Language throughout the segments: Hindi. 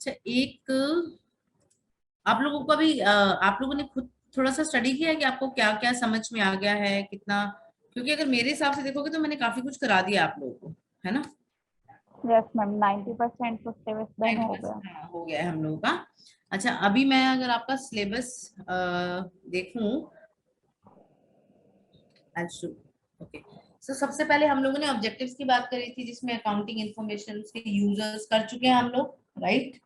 अच्छा, एक आप लोगों का भी आप लोगों ने खुद थोड़ा सा स्टडी किया है कि आपको क्या क्या समझ में आ गया है कितना? क्योंकि अगर मेरे हिसाब से देखोगे तो मैंने काफी कुछ करा दिया आप लोगों को, है ना? यस मैम, 90% तो सिलेबस डन हो गया। 90% हो गया है हम लोगों का। अच्छा, अभी मैं अगर आपका सिलेबस देखूं, ओके। सो सबसे पहले हम लोगों ने ऑब्जेक्टिव्स की बात करी थी, जिसमें अकाउंटिंग इंफॉर्मेशन के यूजर्स कर चुके हैं हम लोग, राइट?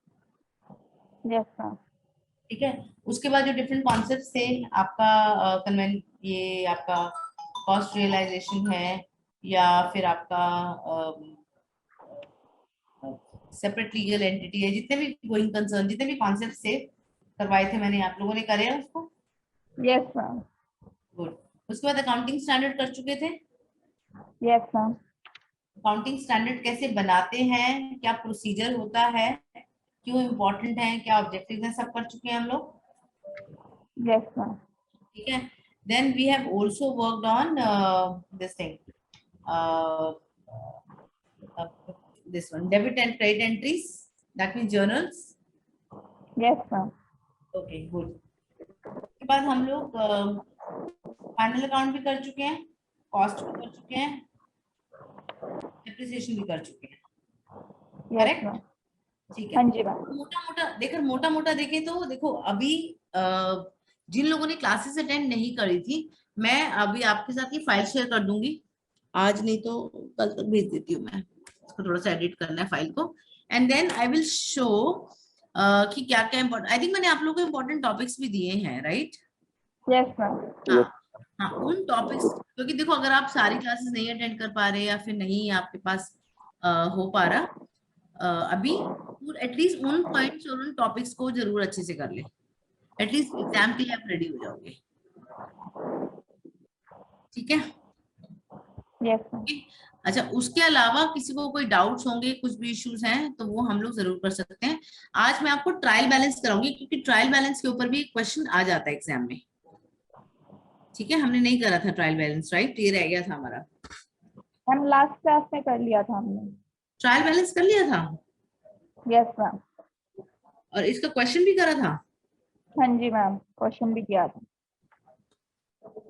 Yes ma'am. ठीक है। उसके बाद जो डिफरेंट कॉन्सेप्ट्स थे आपका, कन्वेंट ये आपका कॉस्ट रियलाइजेशन है, या फिर आपका सेपरेट लीगल एंटिटी है, जितने भी गोइंग कंसर्न, जितने भी कॉन्सेप्ट्स थे करवाए थे मैंने, आप लोगों ने करे हैं उसको? Yes ma'am. गुड। उसके बाद अकाउंटिंग स्टैंडर्ड कर चुके थे। Yes ma'am. अकाउंटिंग स्टैंडर्ड कैसे बनाते हैं, क्या प्रोसीजर होता है, क्यों इम्पोर्टेंट है, क्या ऑब्जेक्टिव है, सब कर चुके हैं हम लोग। Yes ma'am. ठीक है। Then we have also worked on this thing, this one, debit and credit entries, that means journals. Yes ma'am. Okay, good. उसके बाद हम लोग फाइनल अकाउंट भी कर चुके हैं, कॉस्ट भी कर चुके हैं, डेप्रिसिएशन भी कर चुके हैं, यस करेक्ट? मैम। ठीक है। हाँ जी मैम। मोटा मोटा देखें तो देखो अभी जिन लोगों ने क्लासेस अटेंड नहीं करी थी, मैं अभी आपके साथ ये फाइल शेयर कर दूंगी, आज नहीं तो कल तक भेज देती हूँ मैं। इसको थोड़ा सा एडिट करना है फाइल को, and then I will show कि क्या क्या इम्पोर्टेंट, आई थिंक मैंने आप लोगों को इम्पोर्टेंट टॉपिक्स भी दिए हैं, राइट? Yes ma'am. हाँ। हाँ, उन टॉपिक्स, क्योंकि देखो अगर आप सारी क्लासेस नहीं अटेंड कर पा रहे या फिर नहीं आपके पास हो पा रहा अभी, एटलीस्ट उन पॉइंट्स और उन टॉपिक्स को जरूर अच्छे से कर ले, एटलीस्ट एग्जाम के लिए आप रेडी हो जाओगे। ठीक है। Yes ma'am. Okay? अच्छा, उसके अलावा किसी को कोई डाउट्स होंगे, कुछ भी इश्यूज हैं तो वो हम लोग जरूर कर सकते हैं। आज मैं आपको ट्रायल बैलेंस कराऊंगी, क्योंकि ट्रायल बैलेंस के ऊपर भी एक क्वेश्चन आ जाता है एग्जाम में। ठीक है, हमने नहीं करा था ट्रायल बैलेंस, राइट? ये रह गया था हमारा। मैम लास्ट क्लास में कर लिया था हमने। ट्रायल बैलेंस कर लिया था, यस मैम। और इसका क्वेश्चन भी करा था। हाँ जी मैम, क्वेश्चन भी किया था।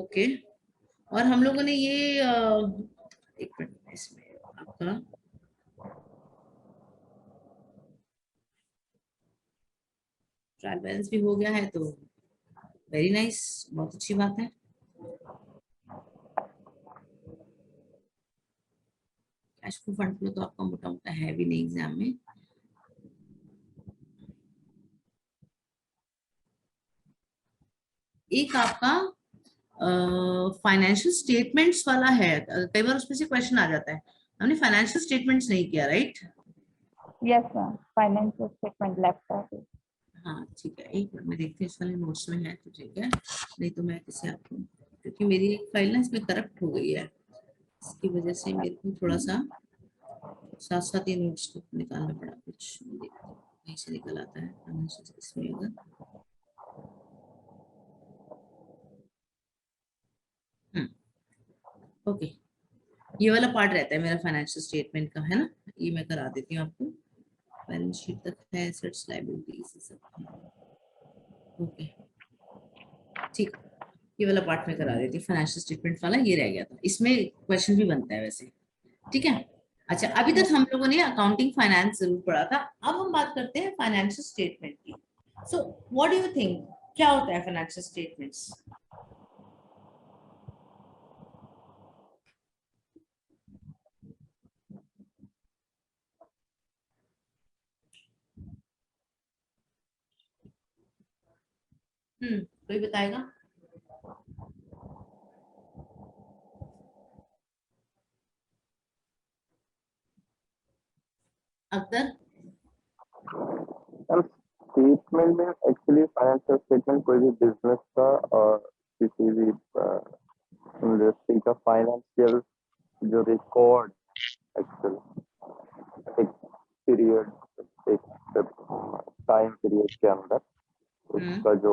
ओके। और हम लोगों ने ये एक मिनट, इसमें आपका ट्रायल बैलेंस भी हो गया है तो वेरी नाइस, बहुत अच्छी बात है। कैश फ्लो फंड फ्लो तो आपका मोटा मोटा है भी नहीं एग्जाम में। एक आपका फाइनेंशियल स्टेटमेंट्स वाला है, कई बार उसमें से क्वेश्चन आ जाता है। हमने फाइनेंशियल स्टेटमेंट्स नहीं किया, right? Yes ma'am, financial statement left है। हाँ ठीक है, एक मिनट में देखते हैं इस वाले नोट्स में है तो ठीक है, नहीं तो मैं किसी आपको, क्योंकि मेरी एक फाइल ना इसमें करप्ट हो गई है, इसकी वजह से मेरे को थोड़ा सा साथ साथ ये नोट्स को निकालना पड़ा, कुछ मैं देखती हूँ कहीं से निकल आता है इसमें अगर। ओके, ये वाला पार्ट रहता है मेरा फाइनेंशियल स्टेटमेंट का, है ना? ये मैं करा देती हूँ आपको, बैलेंस शीट तक है, एसेट्स लायबिलिटीज सब है। ओके, ठीक, ये वाला पार्ट में करा देती हूँ, फाइनेंशियल स्टेटमेंट वाला ये रह गया था, इसमें क्वेश्चन भी बनता है वैसे। ठीक है। अच्छा, अभी तक हम लोगों ने अकाउंटिंग फाइनेंस जरूर पढ़ा था, अब हम बात करते हैं फाइनेंशियल स्टेटमेंट की। So what do you think, क्या होता है फाइनेंशियल स्टेटमेंट्स? कोई बताएगा? अख्तर? स्टेटमेंट में एक्चुअली फाइनेंशियल स्टेटमेंट कोई भी बिजनेस का और किसी भी इंडस्ट्री का फाइनेंशियल जो रिकॉर्ड एक्चुअल एक पीरियड, एक टाइम पीरियड के अंदर उसका जो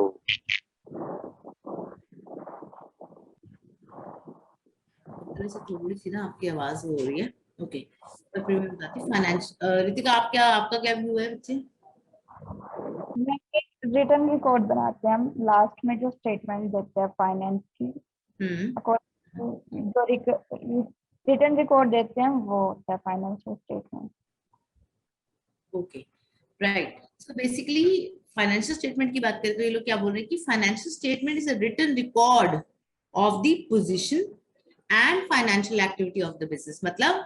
तरह से थोड़ी सी ना आपकी आवाज हो रही है। ओके, तो फिर मैं बताती हूँ फाइनेंस, रितिका आप क्या, आपका क्या व्यू है बच्चे? मैं एक रिटर्न रिकॉर्ड बनाते हैं हम लास्ट में जो स्टेटमेंट देते हैं फाइनेंस की हम्म, अकॉर्डिंग जो रिटर्न रिकॉर्ड देते हैं वो होता है financial statement. Okay, right. So basically financial statement की बात करें तो ये लोग क्या बोल रहे हैं कि financial statement is a written record of the position and financial activity of the business. मतलब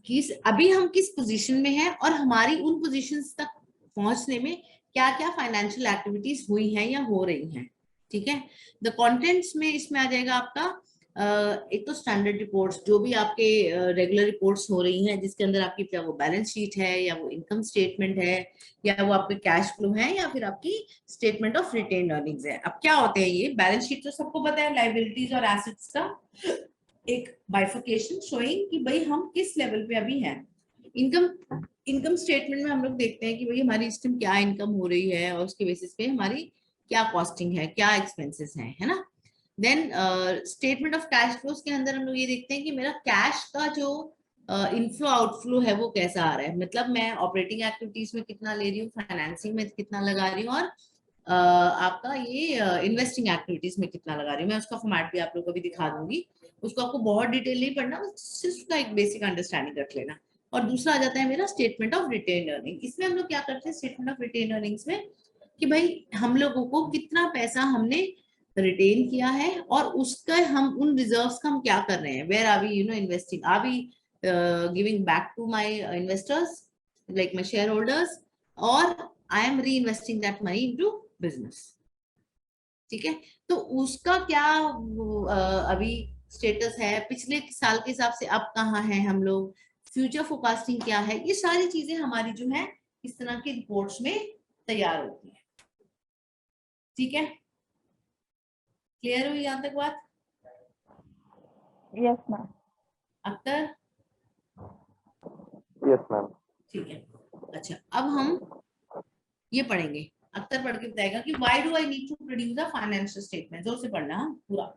किस अभी हम किस पोजीशन में हैं और हमारी उन पोजीशंस तक पहुंचने में क्या क्या फाइनेंशियल एक्टिविटीज हुई हैं या हो रही हैं। ठीक है, द कंटेंट्स में इसमें आ जाएगा आपका एक तो स्टैंडर्ड रिपोर्ट्स, जो भी आपके रेगुलर रिपोर्ट्स हो रही हैं जिसके अंदर आपकी क्या वो बैलेंस शीट है या वो इनकम स्टेटमेंट है या वो आपके कैश फ्लो है या फिर आपकी स्टेटमेंट ऑफ रिटेन अर्निंग्स है। अब क्या होते हैं ये बैलेंस शीट, तो सबको पता है लाइबिलिटीज और एसेट्स का एक बाइफर्केशन शोइंग कि भाई हम किस लेवल पे अभी हैं। इनकम स्टेटमेंट में हम लोग देखते हैं कि भाई हमारी इस टाइम क्या इनकम हो रही है और उसके बेसिस पे हमारी क्या कॉस्टिंग है, क्या एक्सपेंसेस हैं, है ना। Then statement of cash flows के अंदर हम लोग ये देखते हैं कि मेरा कैश का जो इनफ्लो आउटफ्लो है वो कैसा आ रहा है। मतलब मैं ऑपरेटिंग एक्टिविटीज में कितना ले रही हूँ, फाइनेंसिंग में कितना लगा रही हूँ और आपका ये इन्वेस्टिंग एक्टिविटीज में कितना लगा रही हूँ। मैं उसका फॉर्मेट भी आप लोगों को भी दिखा दूंगी, उसको आपको बहुत डिटेल नहीं पढ़ना, सिर्फ उसका एक बेसिक अंडरस्टैंडिंग रख लेना। और दूसरा आ जाता है मेरा स्टेटमेंट ऑफ रिटेन अर्निंग। इसमें हम लोग क्या करते हैं स्टेटमेंट ऑफ रिटेन अर्निंग्स में कि भाई हम लोगों को कितना पैसा हमने रिटेन किया है और उसका हम उन रिजर्व्स का हम क्या कर रहे हैं, where are we investing, are we giving back to my investors like my shareholders, और I am reinvesting that money into business. ठीक है, तो उसका क्या अभी स्टेटस है, पिछले साल के हिसाब से अब कहाँ है हम लोग, फ्यूचर फोरकास्टिंग क्या है, ये सारी चीजें हमारी जो है इस तरह की रिपोर्ट्स में तैयार होती है। ठीक है, क्लियर हुई यहाँ तक बात? Yes ma'am. Akhtar? Yes, ma'am. ठीक है, अच्छा अब हम ये पढ़ेंगे। अख्तर पढ़ के बताएगा कि why do I need to produce a financial statement. जोर से पढ़ना हाँ, पूरा।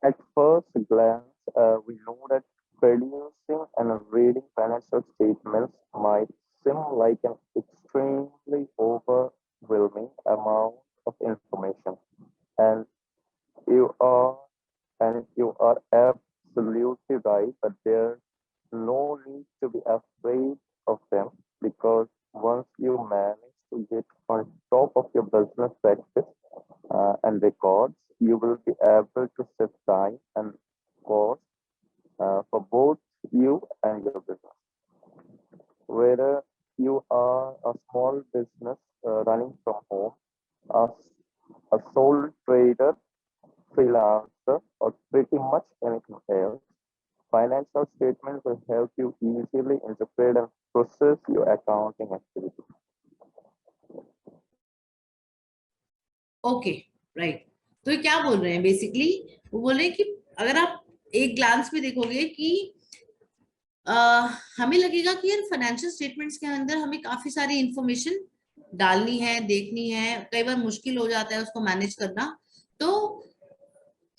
At first glance, we know that producing and reading financial statements might seem like an extremely overwhelming amount of information, and you are you are absolutely right. But there's no need to be afraid of them because once you manage to get on top of your business practice and records, you will be able to save time and cost for both you and your business. Whether you are a small business running from home, a, a sole trader, freelancer, or pretty much anything else, financial statements will help you easily interpret and process your accounting activities. Okay, right. तो ये क्या बोल रहे हैं बेसिकली, वो बोल रहे हैं कि अगर आप एक ग्लांस में देखोगे कि हमें लगेगा कि यार फाइनेंशियल स्टेटमेंट्स के अंदर हमें काफी सारी इंफॉर्मेशन डालनी है, देखनी है, कई बार मुश्किल हो जाता है उसको मैनेज करना। तो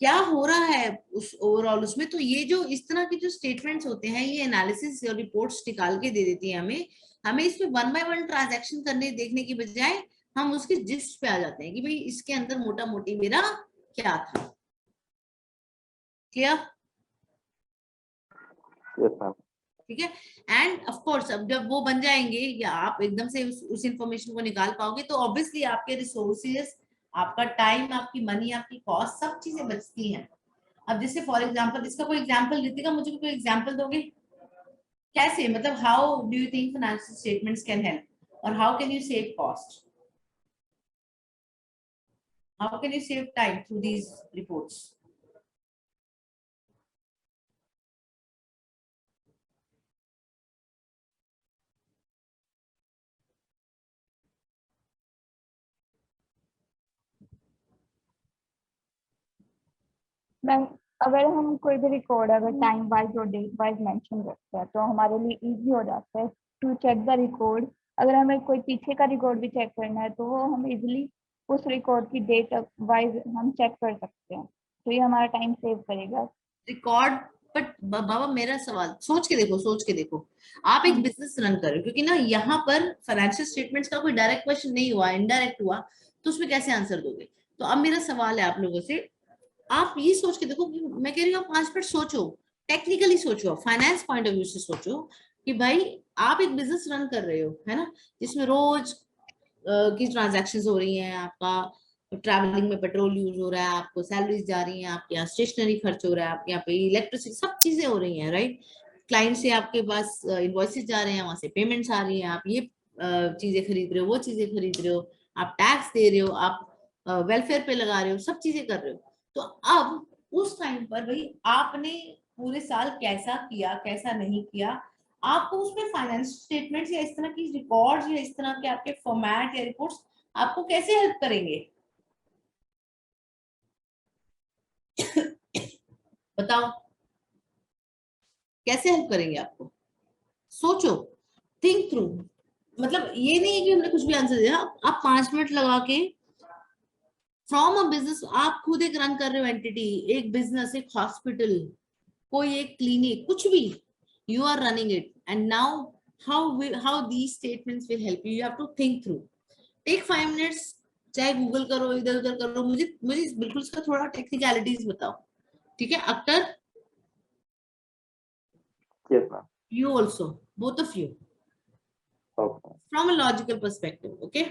क्या हो रहा है उस ओवरऑल उसमें, तो ये जो इस तरह के जो स्टेटमेंट्स होते हैं ये एनालिसिस और रिपोर्ट्स निकाल के दे देती है हमें। हमें इसमें वन बाय वन ट्रांजैक्शन करने देखने की बजाय हम उसके जिस्ट पे आ जाते हैं कि भाई इसके अंदर मोटा मोटी मेरा क्या था। क्लियर? Yes, ma'am. ठीक है, एंड ऑफ कोर्स अब जब वो बन जाएंगे या आप एकदम से उस इंफॉर्मेशन को निकाल पाओगे तो ऑब्वियसली आपके रिसोर्सेज, आपका टाइम, आपकी मनी, आपकी कॉस्ट, सब चीजें बचती हैं। अब जैसे फॉर एग्जांपल इसका कोई एग्जांपल रितिका, मुझे कोई एग्जांपल दोगे कैसे, मतलब how do you think financial statements can help और how can you save cost, how can you save time through these reports? Ma'am अगर हम कोई भी रिकॉर्ड अगर टाइम वाइज और डेट वाइज मेंशन करते हैं तो हमारे लिए इजी हो जाता है टू चेक द रिकॉर्ड। अगर हमें कोई पीछे का रिकॉर्ड भी चेक करना है तो वो हम इजीली उस रिकॉर्ड की डेट वाइज हम चेक कर सकते हैं, तो ये हमारा टाइम सेव करेगा। रिकॉर्ड बट बाबा मेरा सवाल सोच के देखो, आप एक बिजनेस रन कर रहे हो, क्योंकि ना यहाँ पर फाइनेंशियल स्टेटमेंट्स का कोई डायरेक्ट क्वेश्चन नहीं हुआ, इनडायरेक्ट हुआ, तो उसमें कैसे आंसर दोगे? तो अब मेरा सवाल है आप लोगों से, आप ये सोच के देखो कि मैं कह रही हूँ आप 5 मिनट सोचो, टेक्निकली सोचो, फाइनेंस पॉइंट ऑफ व्यू से सोचो कि भाई आप एक बिजनेस रन कर रहे हो, है ना, जिसमें रोज की ट्रांजैक्शंस हो रही हैं, आपका ट्रैवलिंग में पेट्रोल यूज हो रहा है, आपको सैलरीज जा रही हैं, आपके यहाँ स्टेशनरी खर्च हो रहा है, आपके यहाँ पे इलेक्ट्रिसिटी, सब चीजें हो रही हैं, राइट? क्लाइंट से आपके पास इनवॉइसेस जा रहे हैं, वहां से पेमेंट्स आ रही हैं, आप ये चीजें खरीद रहे हो, वो चीजें खरीद रहे हो, आप टैक्स दे रहे हो, आप वेलफेयर पे लगा रहे हो, सब चीजें कर रहे हो। तो अब उस टाइम पर भाई आपने पूरे साल कैसा किया, कैसा नहीं किया, आपको उसमें फाइनेंस स्टेटमेंट्स या इस तरह की रिकॉर्ड्स या इस तरह के आपके फॉर्मेट या रिपोर्ट्स आपको कैसे हेल्प करेंगे? बताओ, कैसे हेल्प करेंगे आपको? सोचो, थिंक थ्रू। मतलब ये नहीं है कि हमने कुछ भी आंसर दिया, आप 5 मिनट लगा के फ्रॉम अ बिजनेस, आप खुद एक रन कर रहे हो एंटिटी, एक बिजनेस, एक हॉस्पिटल, कोई एक क्लिनिक, कुछ भी, you are running it, and now how these statements will help you, you have to think through, take 5 minutes, चाहे गूगल करो, इधर उधर करो, मुझे मुझे बिल्कुल इसका थोड़ा टेक्निकलिटीज बताओ, ठीक है? Akhtar, Yes, ma'am. you also, both of you, Okay. from a logical perspective, okay?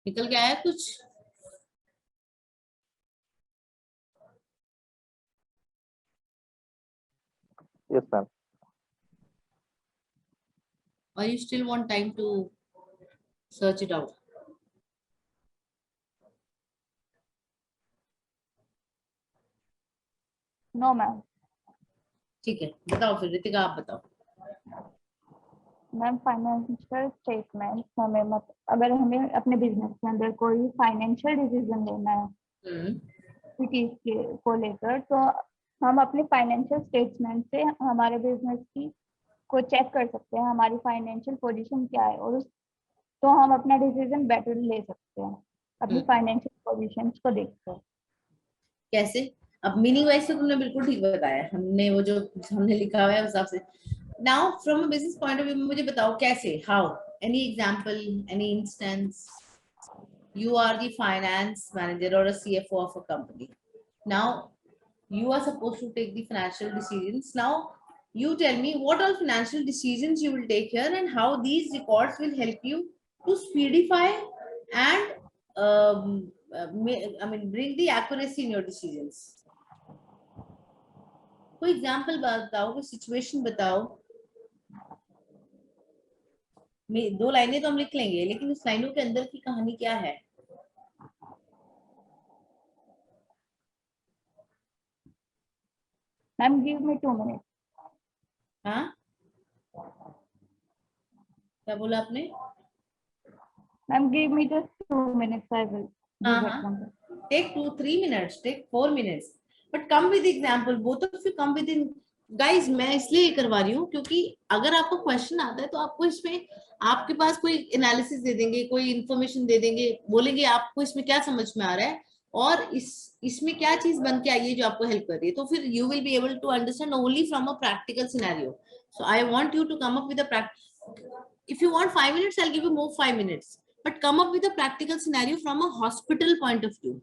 निकल के आया कुछ? Yes, ma'am. Or you still want time to search it out? No ma'am. ठीक है, बताओ फिर, रितिका आप बताओ। मैम फाइनेंशियल स्टेटमेंट हमें अगर हमें अपने बिजनेस के अंदर कोई फाइनेंशियल डिसीजन लेना है को लेकर, तो हम अपने फाइनेंशियल स्टेटमेंट से हमारे बिजनेस की को चेक कर सकते हैं, हमारी फाइनेंशियल पोजीशन क्या है, और उस तो हम अपना डिसीजन बेटर ले सकते हैं। अपनी फाइनेंशियल पोजीशंस को देखकर। कैसे? अब मीनिंग वाइज तो तुमने बिल्कुल ठीक बताया, हमने वो जो हमने लिखा हुआ है उस हिसाब से। Now from a business point of view मुझे बताओ कैसे, how, any example, any instance. You are the finance manager or a CFO of a company. Now you are supposed to take the financial decisions. Now you tell me what all financial decisions you will take here and how these records will help you to speedify and I mean bring the accuracy in your decisions. कोई एग्जाम्पल बताओ, कोई सिचुएशन बताओ। दो लाइनें तो हम लिख लेंगे, लेकिन उस लाइनों के अंदर की कहानी क्या है? Ma'am give me 2 minute. हाँ, क्या बोला आपने? Ma'am give me just 2 minutes, I will हाँ गिव हाँ, it. take 2-3 minutes, take 4 minutes, but come with example, both of you come with in। guys मैं इसलिए ये करवा रही हूँ क्योंकि अगर आपको क्वेश्चन आता है तो आपको इसमें, आपके पास कोई एनालिसिस दे देंगे, कोई इंफॉर्मेशन दे देंगे, बोलेंगे आपको इसमें क्या समझ में आ रहा है और इसमें क्या चीज बन के आई है जो आपको हेल्प कर रही है, तो फिर you will be able to understand only from a practical scenario. So I want you to come up with a if you want 5 minutes I'll give you more 5 minutes, but come up with a practical scenario from a hospital point of view।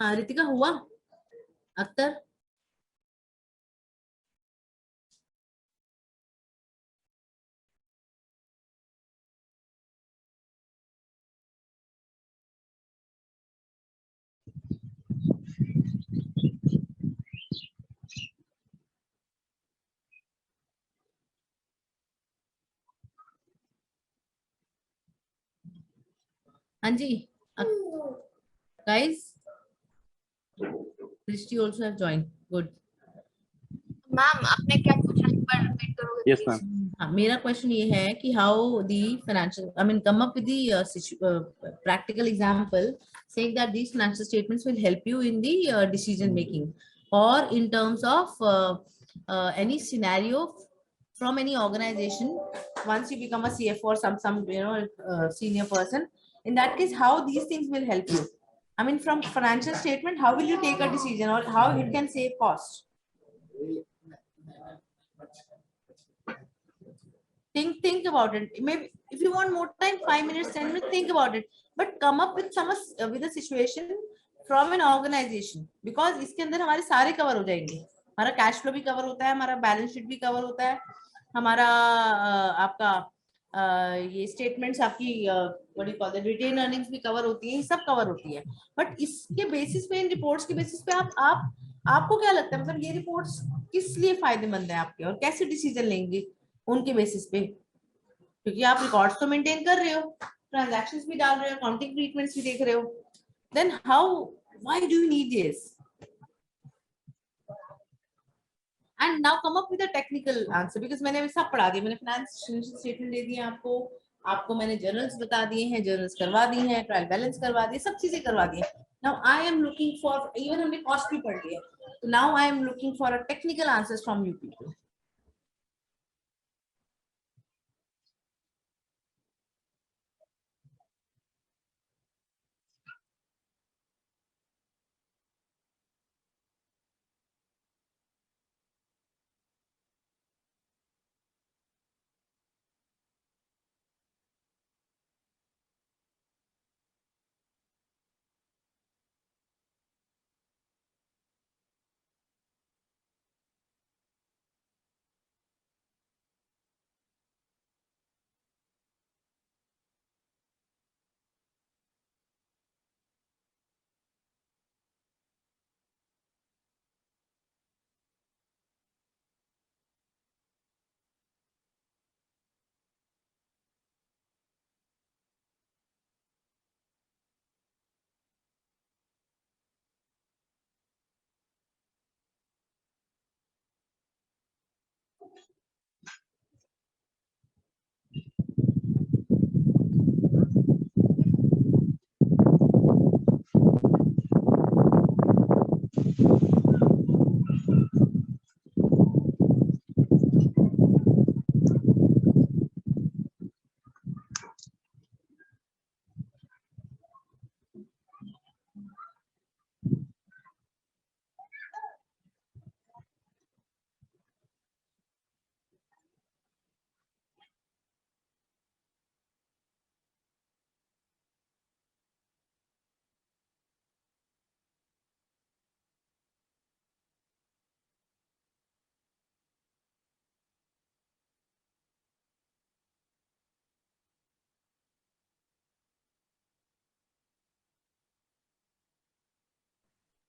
हाँ रितिका, हुआ? अख्तर? हाँ जी guys, Christy also have joined. Good. Ma'am आपने क्या पूछा, एक बार रिपीट करोगे Yes, प्लीज? ma'am. हाँ, मेरा क्वेश्चन ये है कि how the financial, I mean, come up with the practical example saying that these financial statements will help you in the decision making, or in terms of any scenario from any organization. Once you become a CFO or some senior person, in that case, how these things will help you. I mean, from financial statement, how will you take a decision, or how it can save cost? Think about it. Maybe if you want more time, 5 minutes, 10 minutes, think about it. But come up with with a situation from an organization, because इसके अंदर हमारे सारे कवर हो जाएंगे. हमारा कैश फ्लो भी कवर होता है, हमारा बैलेंस शीट भी कवर होता है, हमारा आपका ये स्टेटमेंट्स, आपकी what do you call that, retained earnings भी कवर होती है, सब कवर होती है. बट इसके बेसिस पे, इन रिपोर्ट्स के बेसिस पे आप आपको क्या लगता है, मतलब ये रिपोर्ट्स किस लिए फायदेमंद है आपके, और कैसे डिसीजन लेंगे उनके बेसिस पे? क्योंकि आप रिकॉर्ड्स तो मेंटेन कर रहे हो, ट्रांजैक्शंस भी डाल रहे हो, अकाउंटिंग ट्रीटमेंट्स भी देख रहे हो, then how, why do you need this? And now come up with a technical answer, because मैंने सब पढ़ा दिया, मैंने फाइनेंशियल स्टेटमेंट दे दिए आपको, आपको मैंने जर्नल्स बता दिए हैं, जर्नल्स करवा दी हैं, ट्रायल बैलेंस करवा दिए, सब चीजें करवा दी हैं. Now I am looking for, even हमने कॉस्ट भी पढ़ लिया, तो now I am looking for a technical answers from you people.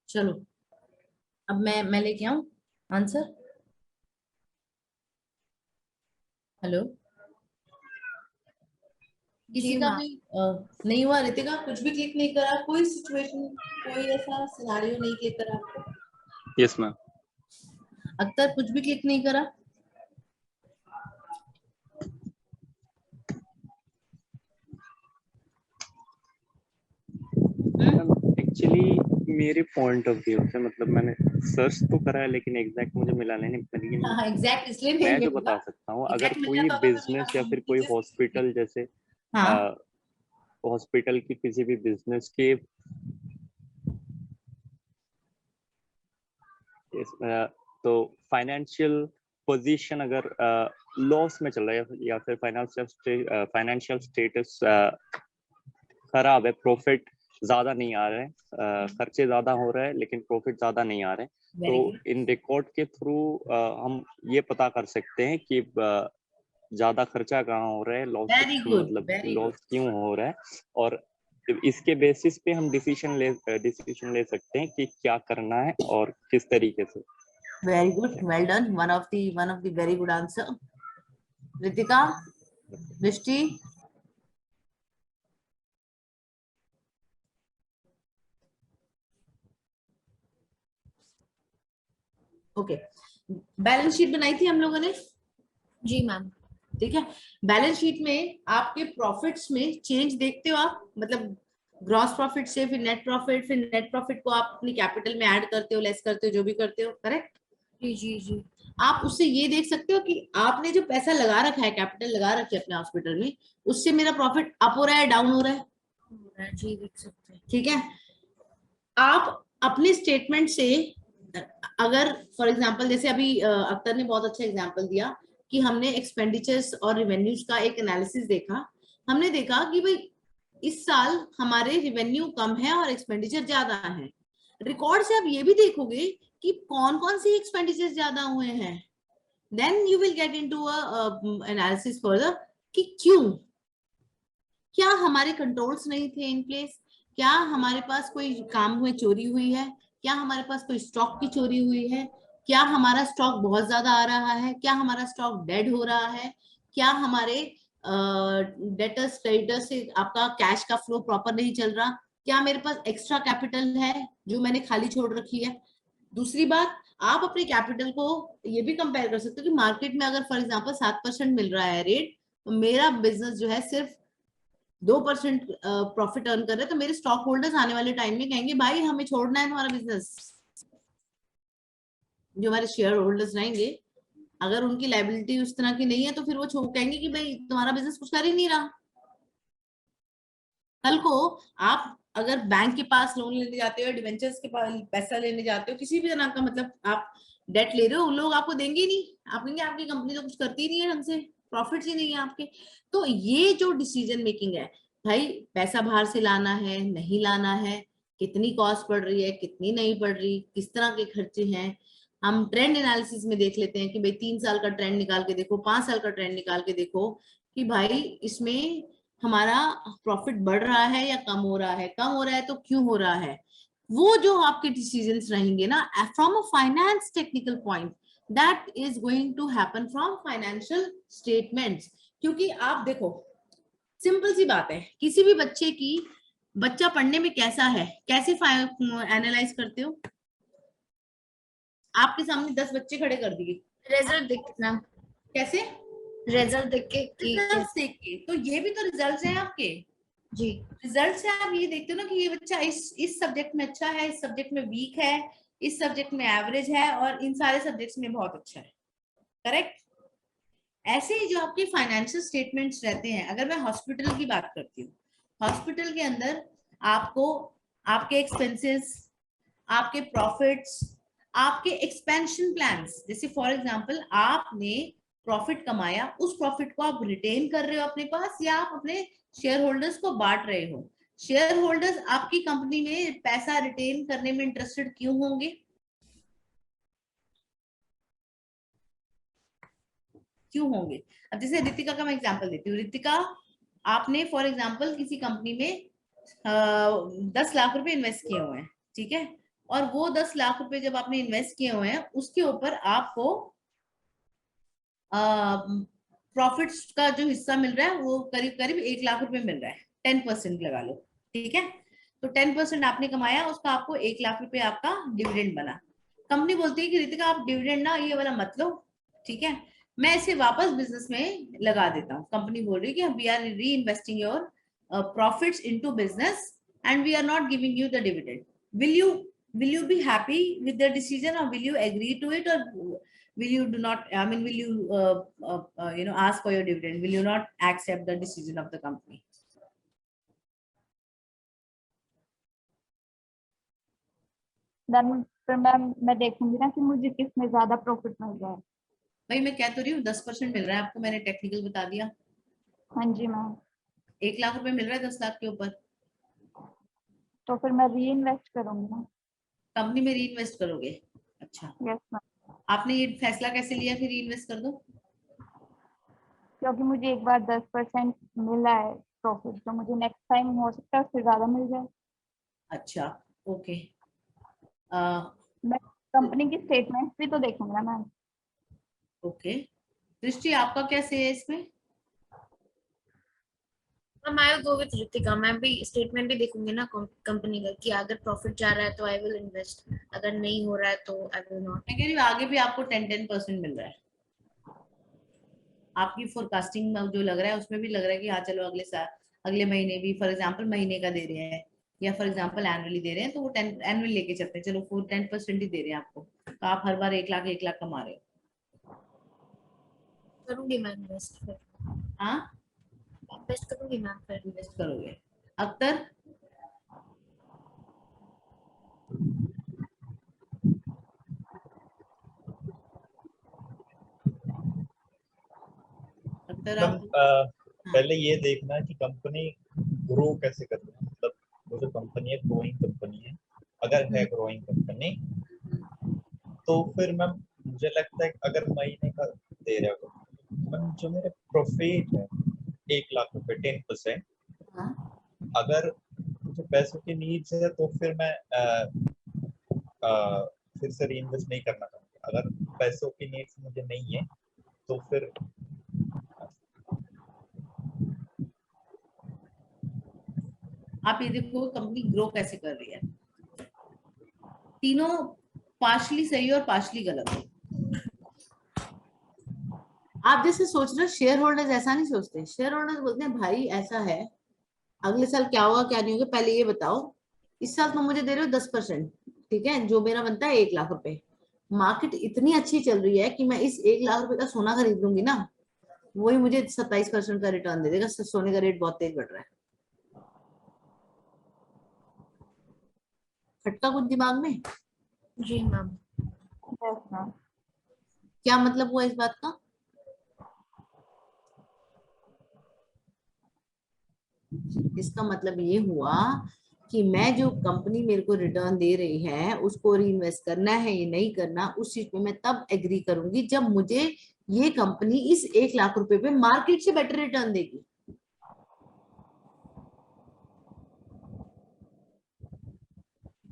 चलो, अब मैं लेके आऊं आंसर. हेलो, किसी का भी नहीं हुआ? रितिका कुछ भी क्लिक नहीं करा, कोई सिचुएशन, कोई ऐसा सिनेरियो नहीं क्लिक करा आपको? Yes, ma'am. अख्तर कुछ भी क्लिक नहीं करा? एक्चुअली मेरे पॉइंट ऑफ व्यू से, मतलब मैंने सर्च तो करा है लेकिन एग्जैक्ट मुझे मिला नहीं, लेकिन हाँ, एग्जैक्ट इसलिए नहीं मैं जो मिला. बता सकता हूँ, अगर Exact मिल कोई जाता होगा तो बिजनेस या मैं फिर कोई हॉस्पिटल, जैसे हाँ, हॉस्पिटल की किसी भी बिजनेस के तो फाइनेंशियल पोजीशन अगर लॉस में चल रहा है या फिर फाइनेंशियल स्टेटस खराब है, प्रॉफिट ज्यादा नहीं आ रहे हैं, खर्चे ज्यादा हो रहे हैं लेकिन प्रॉफिट ज्यादा नहीं आ रहे हैं, very तो good. इन रिकॉर्ड के थ्रू हम ये पता कर सकते हैं कि ज्यादा खर्चा कहाँ हो रहा है, लॉस Very good, मतलब very लॉस good. क्यों हो रहा है, और इसके बेसिस पे हम डिसीजन ले सकते हैं कि क्या करना है और किस तरीके से. Very good, well done. One of the very good answer. Ritika, Drishti, okay, balance sheet बनाई थी हम लोगों ने, जी मैम। ठीक है। बैलेंस शीट में आपके प्रॉफिट्स में चेंज देखते हो आप, मतलब ग्रॉस प्रॉफिट से फिर नेट प्रॉफिट को आप अपनी कैपिटल में ऐड करते हो, लेस करते हो, जो भी करते हो, करेक्ट? जी जी जी। आप उससे ये देख सकते हो कि आपने जो पैसा लगा रखा है, कैपिटल लगा रखी है अपने हॉस्पिटल में, उससे मेरा प्रॉफिट अप हो रहा है, डाउन हो रहा है? जी देख सकते हैं। ठीक है। आप अपने स्टेटमेंट से अगर फॉर एग्जांपल जैसे अभी अख्तर ने बहुत अच्छा एग्जांपल दिया कि हमने एक्सपेंडिचर्स और रेवेन्यूज का एक एनालिसिस देखा, हमने देखा कि भाई इस साल हमारे रेवेन्यू कम है और एक्सपेंडिचर ज्यादा है। रिकॉर्ड से आप ये भी देखोगे कि कौन कौन सी एक्सपेंडिचर ज्यादा हुए हैं, then you will get into analysis further कि क्यों, क्या हमारे कंट्रोल्स नहीं थे इन प्लेस, क्या हमारे पास कोई काम में चोरी हुई है, क्या हमारे पास कोई स्टॉक की चोरी हुई है, क्या हमारा स्टॉक बहुत ज्यादा आ रहा है, क्या हमारा स्टॉक डेड हो रहा है, क्या हमारे डेटर्स क्रेडिटर्स से आपका कैश का फ्लो प्रॉपर नहीं चल रहा, क्या मेरे पास एक्स्ट्रा कैपिटल है जो मैंने खाली छोड़ रखी है। दूसरी बात, आप अपने कैपिटल को ये भी कंपेयर कर सकते हो कि मार्केट में अगर फॉर एग्जांपल 7% मिल रहा है रेट, तो मेरा बिजनेस जो है सिर्फ 2% प्रॉफिट अर्न कर रहे हैं, तो मेरे स्टॉक होल्डर्स आने वाले टाइम में कहेंगे भाई हमें छोड़ना है तुम्हारा बिजनेस। जो हमारे शेयर होल्डर्स रहेंगे, अगर उनकी लाइबिलिटी उस तरह की नहीं है तो फिर वो कहेंगे कि भाई तुम्हारा बिजनेस कुछ कर ही नहीं रहा। कल को आप अगर बैंक के पास लोन लेने जाते हो, डिवेंचर्स के पास पैसा लेने जाते हो, किसी भी तरह का मतलब आप डेट ले रहे हो, लोग आपको देंगे ही नहीं, आप कहेंगे आपकी कंपनी तो कुछ करती नहीं है ढंग से, प्रॉफिट्स ही नहीं है आपके। तो ये जो डिसीजन मेकिंग है, भाई पैसा बाहर से लाना है नहीं लाना है, कितनी कॉस्ट पड़ रही है कितनी नहीं पड़ रही, किस तरह के खर्चे हैं, हम ट्रेंड एनालिसिस में देख लेते हैं कि भाई 3 साल का ट्रेंड निकाल के देखो, 5 साल का ट्रेंड निकाल के देखो कि भाई इसमें हमारा प्रॉफिट बढ़ रहा है या कम हो रहा है, कम हो रहा है तो क्यों हो रहा है। वो जो आपके डिसीजंस रहेंगे ना from a finance technical point, that is going to happen from financial statements. क्योंकि आप देखो, सिंपल सी बात है, किसी भी बच्चे की, बच्चा पढ़ने में कैसा है, कैसे एनालाइज करते हो? आपके सामने 10 बच्चे खड़े कर दिए, रिजल्ट देखना, कैसे? रिजल्ट देख के कि रिजल्ट्स देख के, तो ये भी तो रिजल्ट्स हैं आपके। जी रिजल्ट से आप ये देखते हो ना कि ये बच्चा इस सब्जेक्ट में अच्छा है, इस सब्जेक्ट में वीक है, इस सब्जेक्ट में एवरेज है और इन सारे सब्जेक्ट्स में बहुत अच्छा है, करेक्ट? ऐसे ही जो आपके फाइनेंशियल स्टेटमेंट्स रहते हैं, अगर मैं हॉस्पिटल की बात करती हूँ, हॉस्पिटल के अंदर आपको आपके एक्सपेंसेस, आपके प्रॉफिट्स, आपके एक्सपेंशन प्लान्स, जैसे फॉर एग्जांपल आपने प्रॉफिट कमाया, उस प्रॉफिट को आप रिटेन कर रहे हो अपने पास या आप अपने शेयर होल्डर्स को बांट रहे हो। शेयर होल्डर्स आपकी कंपनी में पैसा रिटेन करने में इंटरेस्टेड क्यों होंगे? क्यों होंगे? अब जैसे रितिका का मैं एग्जांपल देती हूँ। रितिका, आपने फॉर एग्जांपल किसी कंपनी में 10 लाख रुपए इन्वेस्ट किए हुए हैं, ठीक है, और वो 10 लाख रुपए जब आपने इन्वेस्ट किए हुए हैं उसके ऊपर आपको प्रॉफिट्स का जो हिस्सा मिल रहा है वो करीब करीब 1 लाख रुपए मिल रहा है, 10% लगा लो, ठीक है। तो 10% आपने कमाया, उसका आपको 1 लाख रुपए आपका डिविडेंड बना। कंपनी बोलती है कि रितिका आप डिविडेंड ना ये वाला मत लो, ठीक है, मैं इसे वापस बिजनेस में लगा देता हूँ। कंपनी बोल रही है कि we are reinvesting your profits into business and we are not giving you the dividend. will you be happy with the decision or will you agree to it, or will you do not, I mean, will you ask for your dividend, will you not accept the decision of the company? Then फिर मैं देखूंगी ना कि मुझे किसमें ज्यादा प्रॉफिट मिल रहा है। भाई मैं कह तो रही हूँ 10% मिल रहा है आपको, मैंने टेक्निकल बता दिया। हाँ जी मैम। 1 लाख रुपए मिल रहा है 10 लाख के ऊपर, तो फिर मैं री इन्वेस्ट करूंगी ना। कंपनी में री इन्वेस्ट करोगे? अच्छा, यस मैम। आपने ये फैसला कैसे लिया फिर री इन्वेस्ट कर दो? क्योंकि मुझे एक बार 10% मिला है प्रॉफिट, तो मुझे नेक्स्ट टाइम हो सकता है उससे ज्यादा मिल जाए। अच्छा, ओके। मैं कंपनी की स्टेटमेंट्स भी तो देखूंगी ना मैम। ओके, दृष्टि आपका क्या से है इसमें? I will go with Ritika. मैं भी स्टेटमेंट भी देखूंगी ना कंपनी का कि अगर प्रॉफिट जा रहा है तो आई विल इन्वेस्ट। अगर नहीं हो रहा है तो आई विल नॉट। मैं कह रही हूँ आगे भी आपको 10% मिल रहा है, आपकी फोरकास्टिंग में जो लग रहा है उसमें भी लग रहा है कि हाँ चलो अगले साल अगले महीने भी फॉर एग्जांपल महीने का दे रहे हैं या फॉर एग्जांपल एनुअली दे रहे हैं, तो वो 10 एनुअल लेके चलते हैं, चलो 10% ही दे रहे हैं आपको, तो आप हर बार 1 लाख कमा रहे हो। करूंगी मैं इन्वेस्ट, फिर हाँ इन्वेस्ट करूंगी मैं फिर। इन्वेस्ट करोगे। अख्तर अख्तर मैम आप पहले ये देखना है कि कंपनी ग्रो कैसे कर रही है, मतलब वो जो कंपनी है ग्रोइंग कंपनी है, अगर है ग्रोइंग कंपनी तो फिर मैम मुझे लगता है कि अगर महीने का दे रहे हो मैम, जो मेरे प्रॉफिट है 1 लाख रुपए 10%, हाँ अगर मुझे पैसों की नीड्स है तो फिर मैं फिर से रीइन्वेस्ट नहीं करना चाहूँगा। अगर पैसों की नीड्स मुझे नहीं है तो फिर आप ये देखो कंपनी ग्रो कैसे कर रही है, तीनों पार्शली सही और पार्शली गलत है। आप जैसे सोच रहे हो शेयर होल्डर्स ऐसा नहीं सोचते, शेयर होल्डर्स बोलते हैं भाई ऐसा है अगले साल क्या होगा क्या नहीं होगा पहले ये बताओ, इस साल तुम मुझे दे रहे हो 10%, ठीक है, जो मेरा बनता है 1 लाख रुपए, मार्केट इतनी अच्छी चल रही है कि मैं इस 1 लाख रुपए का सोना खरीद लूंगी ना, वही मुझे 27% का रिटर्न दे देगा, सोने का रेट बहुत तेज बढ़ रहा है। खटका कुछ दिमाग में? जी मैम। Yes ma'am. क्या मतलब हुआ इस बात का? इसका मतलब ये हुआ कि मैं जो कंपनी मेरे को रिटर्न दे रही है उसको रीइन्वेस्ट करना है या नहीं करना, उस चीज पे मैं तब एग्री करूंगी जब मुझे ये कंपनी इस 1 लाख रुपए पे मार्केट से बेटर रिटर्न देगी।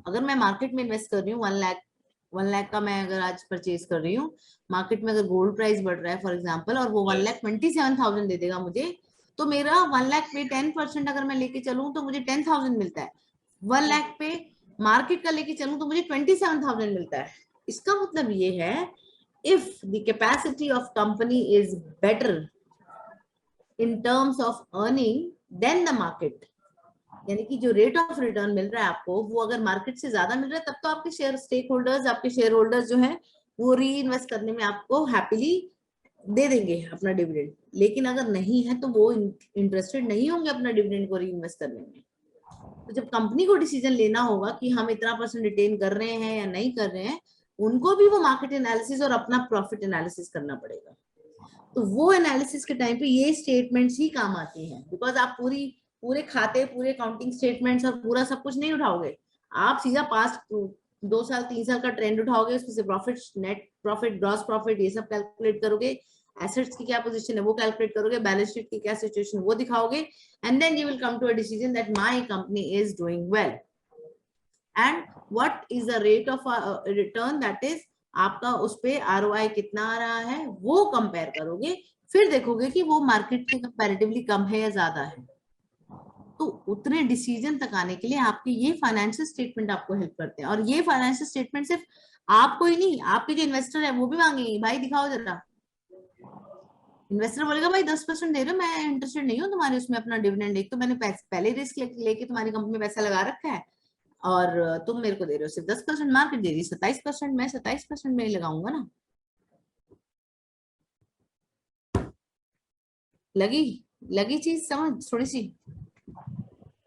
अगर मैं मार्केट में इन्वेस्ट कर रही हूँ 1 लाख का मैं अगर आज परचेज कर रही हूँ, मार्केट में अगर गोल्ड प्राइस बढ़ रहा है फॉर एग्जाम्पल और वो 1,27,000 दे देगा मुझे, तो मेरा 1 लाख पे 10% अगर मैं लेके चलूं तो मुझे 10,000 मिलता है, 1 लाख पे मार्केट का लेके चलूं तो मुझे 27,000 मिलता है। इसका मतलब ये है if the capacity of company is better in terms of earning then the market, यानी कि जो रेट ऑफ रिटर्न मिल रहा है आपको वो अगर मार्केट से ज्यादा मिल रहा है तब तो आपके शेयर स्टेक होल्डर्स आपके शेयर होल्डर्स जो है वो री इन्वेस्ट करने में आपको हैप्पीली दे देंगे अपना डिविडेंड, लेकिन अगर नहीं है तो वो इंटरेस्टेड नहीं होंगे अपना डिविडेंड को री इन्वेस्ट करने में। तो जब कंपनी को डिसीजन लेना होगा कि हम इतना % रिटेन कर रहे हैं या नहीं कर रहे हैं, उनको भी वो मार्केट एनालिसिस और अपना प्रॉफिट एनालिसिस करना पड़ेगा। तो वो एनालिसिस के टाइम पे ये स्टेटमेंट्स ही काम आती हैं, बिकॉज आप पूरे खाते पूरे अकाउंटिंग स्टेटमेंट्स और पूरा सब कुछ नहीं उठाओगे, आप सीधा पास्ट 2 साल 3 साल का ट्रेंड उठाओगे, उसमें से profit net profit gross profit ये सब कैलकुलेट करोगे, एसेट्स की क्या पोजीशन है वो कैलकुलेट करोगे, बैलेंस शीट की क्या सिचुएशन वो दिखाओगे, and then you will come to a decision that my company is doing well and what is the rate of return, that is आपका उस पे ROI कितना आ रहा है वो कंपेयर करोगे, फिर देखोगे कि वो मार्केट के कंपैरेटिवली कम है या ज्यादा है। तो उतने डिसीजन तक आने के लिए आपके ये फाइनेंशियल स्टेटमेंट आपको हेल्प करते हैं, और ये फाइनेंशियल स्टेटमेंट सिर्फ आपको ही नहीं आपके जो इन्वेस्टर है वो भी मांगेंगे, भाई दिखाओ जरा। इन्वेस्टर बोलेगा भाई 10% दे रहे हो, मैं इंटरेस्टेड नहीं हूँ तुम्हारे उसमें अपना डिविडेंड, एक तो मैंने पहले रिस्क लेके तुम्हारी कंपनी में पैसा लगा रखा है और तुम मेरे को दे रहे हो सिर्फ 10%, मार्केट दे रही 27%, मैं 27% में ही लगाऊंगा ना। लगी चीज समझ थोड़ी सी?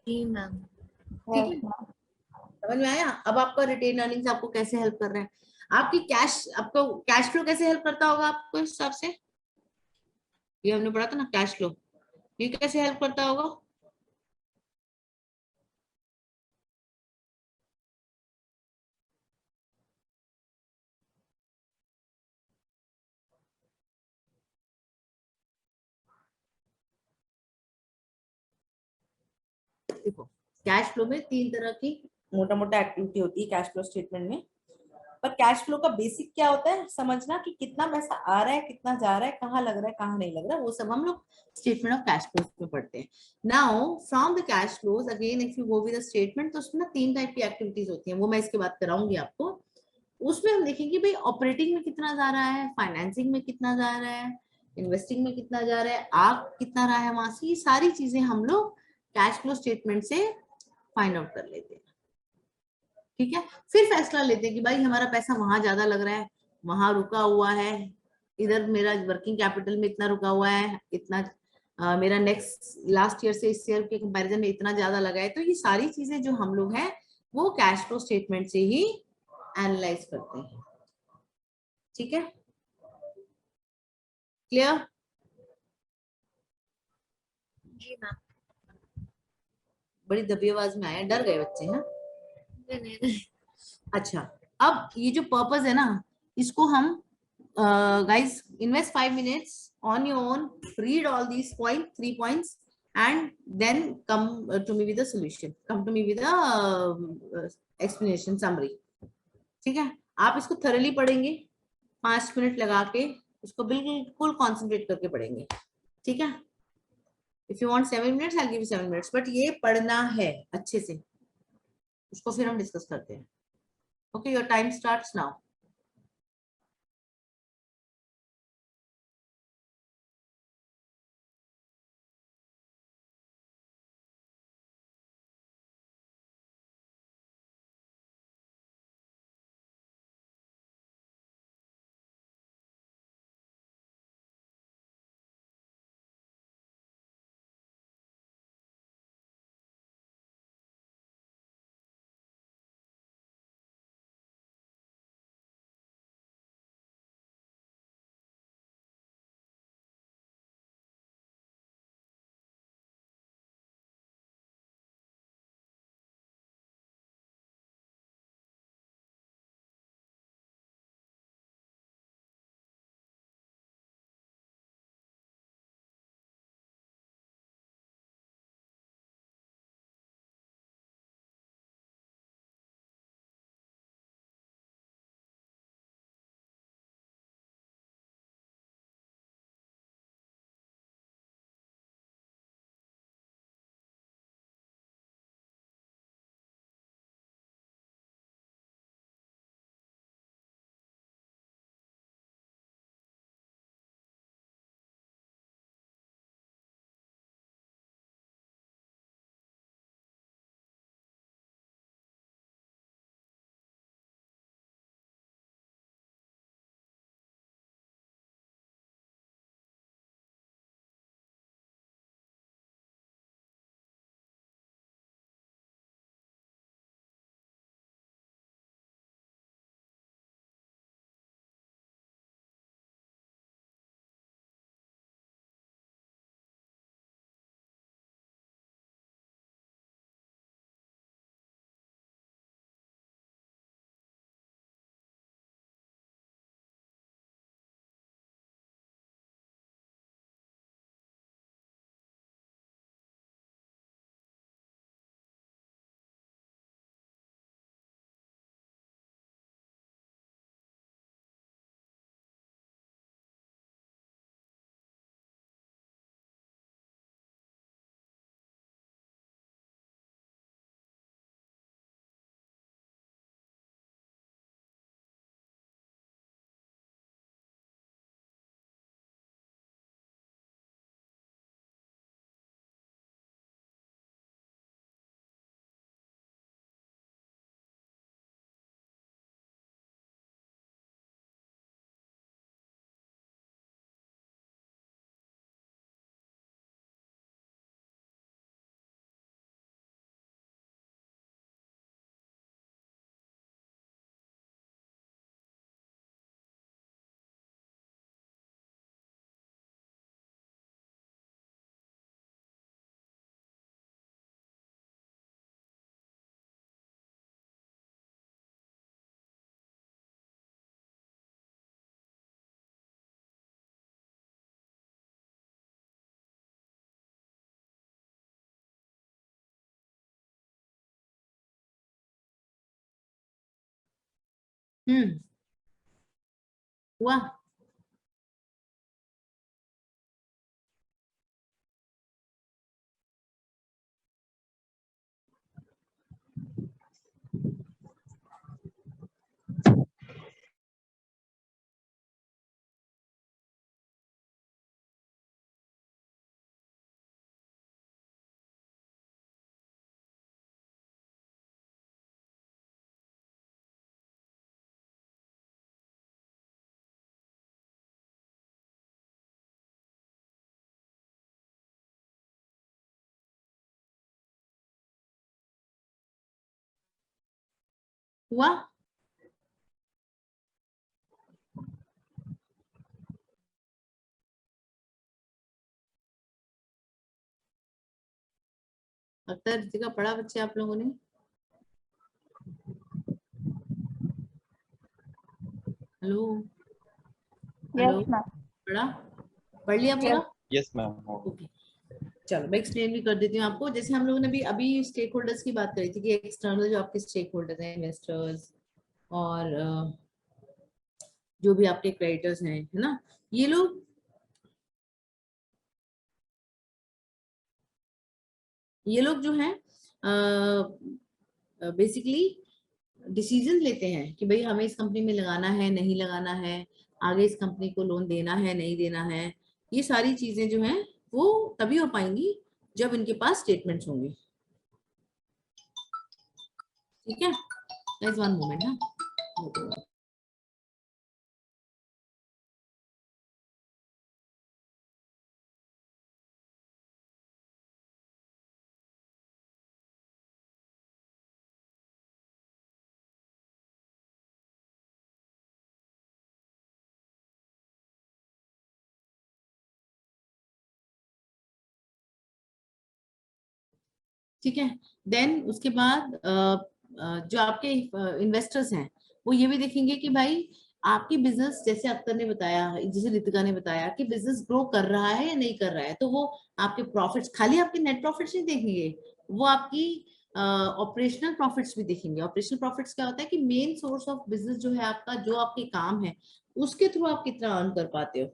जी मैम। ठीक है, समझ में आया? अब आपका रिटेन अर्निंग्स आपको कैसे हेल्प कर रहे हैं, आपकी आपको कैश फ्लो कैसे हेल्प करता होगा आपको इस हिसाब से, ये हमने पढ़ा था ना कैश फ्लो, ये कैसे हेल्प करता होगा? देखो कैश फ्लो में 3 तरह की मोटा मोटा एक्टिविटी होती है कैश फ्लो स्टेटमेंट में, पर कैश फ्लो का बेसिक क्या होता है समझना कि कितना पैसा आ रहा है कितना जा रहा है कहाँ लग रहा है कहाँ नहीं लग रहा है, वो सब हम लोग स्टेटमेंट ऑफ कैश फ्लोज में पढ़ते हैं। Now from the cash flows again if you go with the statement, तो उसमें 3 टाइप की एक्टिविटीज होती हैं, वो मैं इसके बाद कराऊंगी आपको। उसमें हम देखेंगे भाई ऑपरेटिंग में कितना जा रहा है, फाइनेंसिंग में कितना जा रहा है, इन्वेस्टिंग में कितना जा रहा है, आप कितना रहा है वहां से, ये सारी चीजें हम लोग कैश फ्लो स्टेटमेंट से फाइंड आउट कर लेते हैं। ठीक है, फिर फैसला लेते हैं कि भाई हमारा पैसा वहां ज्यादा लग रहा है, वहां रुका हुआ है, इधर मेरा वर्किंग कैपिटल में इतना रुका हुआ है, इतना मेरा नेक्स्ट लास्ट ईयर से इस ईयर के कंपैरिजन में इतना ज्यादा लगा है। तो ये सारी चीजें जो हम लोग हैं वो कैश फ्लो स्टेटमेंट से ही एनालाइज करते हैं। ठीक है, क्लियर? जी मैम। बड़ी दबी आवाज में आया, डर गए बच्चे हैं? नहीं। अच्छा, अब ये जो पर्पस है ना, इसको हम guys invest 5 minutes on your own, read all these 3 points and then come to me with the solution, come to me with the explanation summary। ठीक है, आप इसको thoroughly पढ़ेंगे, 5 मिनट लगा के इसको बिल्कुल कॉन्सेंट्रेट करके पढ़ेंगे। ठीक है, if you want 7 minutes I'll give you 7 minutes, but ये पढ़ना है अच्छे से, उसको फिर हम डिस्कस करते हैं। Okay, your time starts now. हुआ? हुआ? अख्तर रितिका पढ़ा बच्चे आप लोगों ने? Hello hello, yes ma'am. पढ़ा? पढ़ लिया पूरा? Yes ma'am. ओके, चलो मैं एक्सप्लेन भी कर देती हूँ आपको। जैसे हम लोगों ने भी अभी स्टेक होल्डर्स की बात करी थी कि एक्सटर्नल जो आपके स्टेक होल्डर्स हैं, इन्वेस्टर्स और जो भी आपके क्रेडिटर्स हैं, है ना, ये लोग जो हैं बेसिकली डिसीजन लेते हैं कि भाई हमें इस कंपनी में लगाना है, नहीं लगाना है, आगे इस कंपनी को लोन देना है, नहीं देना है। ये सारी चीजें जो हैं वो तभी हो पाएंगी जब इनके पास स्टेटमेंट्स होंगे। ठीक है, गाइस वन मोमेंट ना। ठीक है, देन उसके बाद जो आपके इन्वेस्टर्स हैं वो ये भी देखेंगे कि भाई आपकी बिजनेस, जैसे अख्तर ने बताया, जैसे रितिका ने बताया कि बिजनेस ग्रो कर रहा है या नहीं कर रहा है, तो वो आपके प्रॉफिट्स, खाली आपके नेट प्रॉफिट्स नहीं देखेंगे, वो आपकी ऑपरेशनल प्रॉफिट्स भी देखेंगे। ऑपरेशनल प्रॉफिट्स क्या होता है कि मेन सोर्स ऑफ बिजनेस जो है आपका, जो आपके काम है उसके थ्रू आप कितना अर्न कर पाते हो।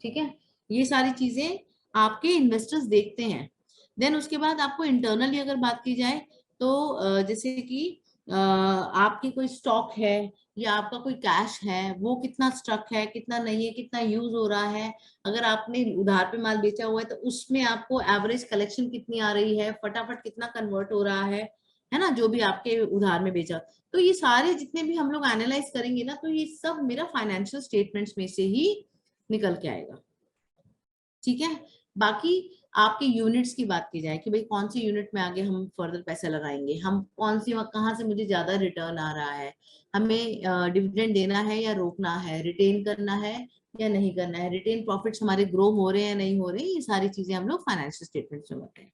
ठीक है, ये सारी चीजें आपके इन्वेस्टर्स देखते हैं। देन उसके बाद आपको इंटरनली अगर बात की जाए तो जैसे कि आपकी कोई स्टॉक है या आपका कोई कैश है, वो कितना स्टक है, कितना नहीं है, कितना यूज हो रहा है, अगर आपने उधार पे माल बेचा हुआ है तो उसमें आपको एवरेज कलेक्शन कितनी आ रही है, फटाफट कितना कन्वर्ट हो रहा है ना, जो भी आपके उधार में बेचा। तो ये सारे जितने भी हम लोग एनालाइज करेंगे ना, तो ये सब मेरा फाइनेंशियल स्टेटमेंट्स में से ही निकल के आएगा। ठीक है, बाकी आपके यूनिट्स की बात की जाए कि भाई कौन सी यूनिट में आगे हम फर्दर पैसा लगाएंगे, हम कौन सी, कहाँ से मुझे ज्यादा रिटर्न आ रहा है, हमें डिविडेंड देना है या रोकना है, रिटेन करना है या नहीं करना है, रिटेन प्रॉफिट्स हमारे ग्रो हो रहे हैं या नहीं हो रहे हैं, ये सारी चीजें हम लोग फाइनेंशियल स्टेटमेंट्स में बताते हैं।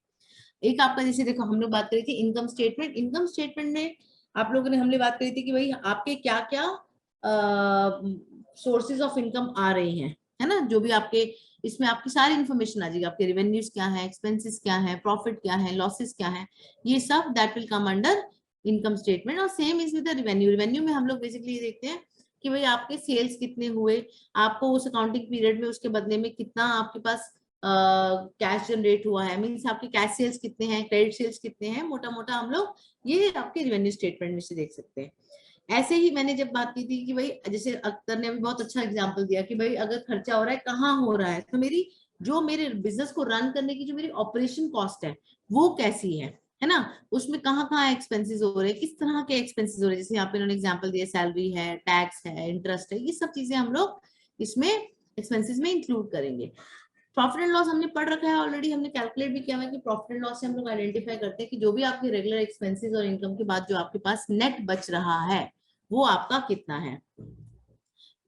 एक आपका, जैसे देखो हम लोग बात करी थी इनकम स्टेटमेंट। इनकम स्टेटमेंट में आप लोगों ने, हमने बात करी थी कि भाई आपके क्या क्या सोर्सेज ऑफ इनकम आ रही हैं, है ना, जो भी आपके, इसमें आपकी सारी इंफॉर्मेशन आ जाएगी, आपके रेवेन्यूज क्या है, एक्सपेंसेस क्या है, प्रॉफिट क्या है, लॉसेस क्या है, ये सब that will come under income statement. और same is with the revenue. Revenue में हम लोग बेसिकली ये देखते हैं कि भाई आपके सेल्स कितने हुए, आपको उस अकाउंटिंग पीरियड में उसके बदले में कितना आपके पास कैश जनरेट हुआ है, मीन्स आपके कैश सेल्स कितने हैं, क्रेडिट सेल्स कितने हैं, मोटा मोटा हम लोग ये आपके रेवेन्यू स्टेटमेंट में से देख सकते हैं। ऐसे ही मैंने जब बात की थी कि भाई, जैसे अख्तर ने अभी बहुत अच्छा एग्जांपल दिया कि भाई अगर खर्चा हो रहा है, कहाँ हो रहा है, तो मेरी जो मेरे बिजनेस को रन करने की जो मेरी ऑपरेशन कॉस्ट है वो कैसी है ना, उसमें कहाँ कहाँ एक्सपेंसेस हो रहे हैं, किस तरह के एक्सपेंसेस हो रहे हैं, जैसे यहाँ पे इन्होंने एग्जांपल दिया, सैलरी है, टैक्स है, इंटरेस्ट है, ये सब चीजें हम लोग इसमें एक्सपेंसेस में इंक्लूड करेंगे। प्रॉफिट एंड लॉस हमने पढ़ रखा है ऑलरेडी, हमने कैलकुलेट भी किया है कि प्रॉफिट एंड लॉस से हम लोग आइडेंटिफाई करते हैं कि जो भी आपके रेगुलर एक्सपेंसेस और इनकम के बाद जो आपके पास नेट बच रहा है वो आपका कितना है।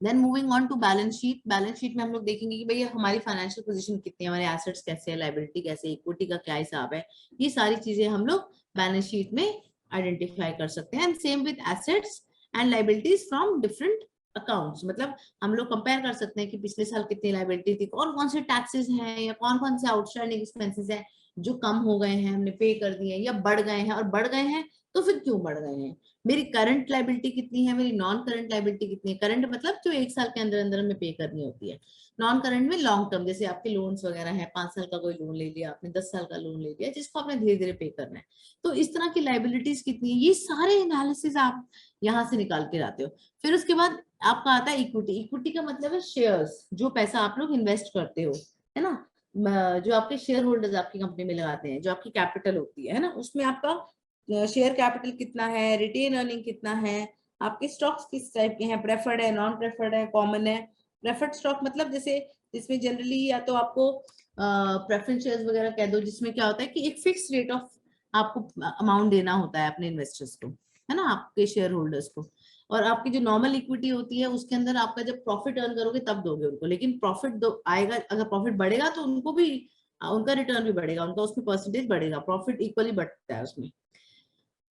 Then moving on to balance sheet. Balance sheet में हम लोग देखेंगे कि भैया हमारी फाइनेंशियल पोजीशन कितनी है, हमारे एसेट्स कैसे है, लायबिलिटी कैसे, इक्विटी का क्या हिसाब है, ये सारी चीजें हम लोग बैलेंस शीट में आइडेंटिफाई कर सकते हैं। And same with assets and liabilities from different accounts, मतलब हम लोग कंपेयर कर सकते हैं कि पिछले साल कितनी लायबिलिटी थी, कौन से टैक्सेस हैं या कौन से आउटस्टैंडिंग एक्सपेंसेस हैं जो कम हो गए हैं, हमने पे कर दिए या बढ़ गए हैं, और बढ़ गए हैं तो फिर क्यों बढ़ गए हैं, मेरी करंट लायबिलिटी कितनी है, मेरी नॉन करंट लायबिलिटी कितनी है। करंट मतलब जो 1 साल के अंदर अंदर हमें पे करनी होती है, नॉन करंट में लॉन्ग टर्म, जैसे आपके लोन्स वगैरह है, 5 साल का कोई लोन ले लिया आपने, 10 साल का लोन ले लिया जिसको आपने धीरे धीरे पे करना है, तो इस तरह की लायबिलिटीज कितनी है, ये सारे एनालिसिस आप यहाँ से निकाल के लाते हो। फिर उसके बाद आपका आता है इक्विटी। इक्विटी का मतलब है शेयर्स, जो पैसा आप लोग इन्वेस्ट करते हो, है ना, जो आपके शेयर होल्डर्स आपकी कंपनी में लगाते हैं, जो आपकी कैपिटल होती है ना, उसमें आपका शेयर कैपिटल कितना है, रिटेन अर्निंग कितना है, आपके स्टॉक्स किस टाइप के हैं, प्रेफर्ड है, नॉन प्रेफर्ड है, कॉमन है। प्रेफर्ड स्टॉक मतलब जैसे जिसमें जनरली या तो आपको प्रेफरेंस शेयर्स वगैरह कह दो, जिसमें क्या होता है कि एक फिक्स रेट ऑफ आपको अमाउंट देना होता है अपने इन्वेस्टर्स को, है ना, आपके शेयर होल्डर्स को। और आपकी जो नॉर्मल इक्विटी होती है उसके अंदर आपका जब प्रॉफिट अर्न करोगे तब दोगे उनको, लेकिन प्रॉफिट दो आएगा, अगर प्रॉफिट बढ़ेगा तो उनको भी उनका रिटर्न भी बढ़ेगा, उनका उसमें परसेंटेज बढ़ेगा, प्रॉफिट इक्वली बढ़ता है उसमें।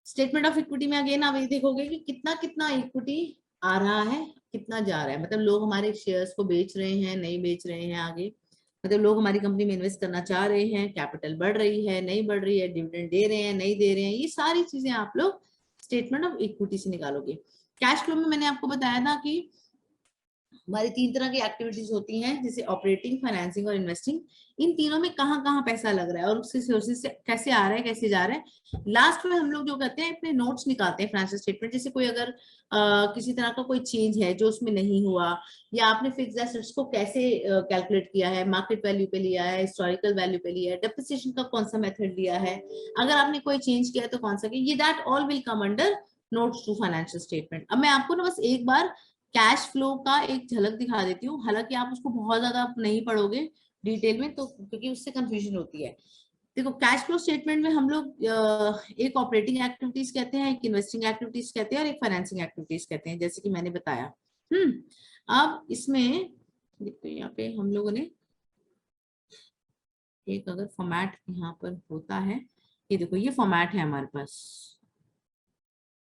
स्टेटमेंट ऑफ इक्विटी में अगेन आप ये देखोगे कि कितना कितना इक्विटी आ रहा है, कितना जा रहा है, मतलब लोग हमारे शेयर्स को बेच रहे हैं, नहीं बेच रहे हैं आगे, मतलब लोग हमारी कंपनी में इन्वेस्ट करना चाह रहे हैं, कैपिटल बढ़ रही है, नहीं बढ़ रही है, डिविडेंड दे रहे हैं, नहीं दे रहे हैं, ये सारी चीजें आप लोग स्टेटमेंट ऑफ इक्विटी से निकालोगे। कैश फ्लो में मैंने आपको बताया था कि हमारी 3 तरह की एक्टिविटीज होती हैं, जैसे ऑपरेटिंग, फाइनेंसिंग और इन्वेस्टिंग। इन तीनों में कहाँ कहाँ पैसा लग रहा है और उसके सोर्सेज से कैसे आ रहा है, कैसे जा रहा है। लास्ट में हम लोग जो करते हैं अपने नोट्स निकालते हैं फाइनेंशियल स्टेटमेंट, जैसे कोई अगर किसी तरह का कोई चेंज है जो उसमें नहीं हुआ, या आपने फिक्स्ड एसेट्स को कैसे कैलकुलेट किया है, मार्केट वैल्यू पे लिया है, हिस्टोरिकल वैल्यू पे लिया है, डेप्रिसिएशन का कौन सा मेथड लिया है, अगर आपने कोई चेंज किया है तो कौन सा किया, ये that all will come under notes to financial statement. अब मैं आपको ना बस एक बार कैश फ्लो का एक झलक दिखा देती हूँ, हालांकि आप उसको बहुत ज्यादा नहीं पढ़ोगे डिटेल में तो, क्योंकि उससे कंफ्यूजन होती है। देखो कैश फ्लो स्टेटमेंट में हम लोग एक ऑपरेटिंग एक्टिविटीज कहते हैं, एक इन्वेस्टिंग एक्टिविटीज कहते हैं और एक फाइनेंसिंग एक्टिविटीज कहते हैं, जैसे कि मैंने बताया। अब इसमें देखो यहाँ पे हम लोगों ने एक अगर फॉर्मेट यहाँ पर होता है, ये देखो ये फॉर्मेट है हमारे पास,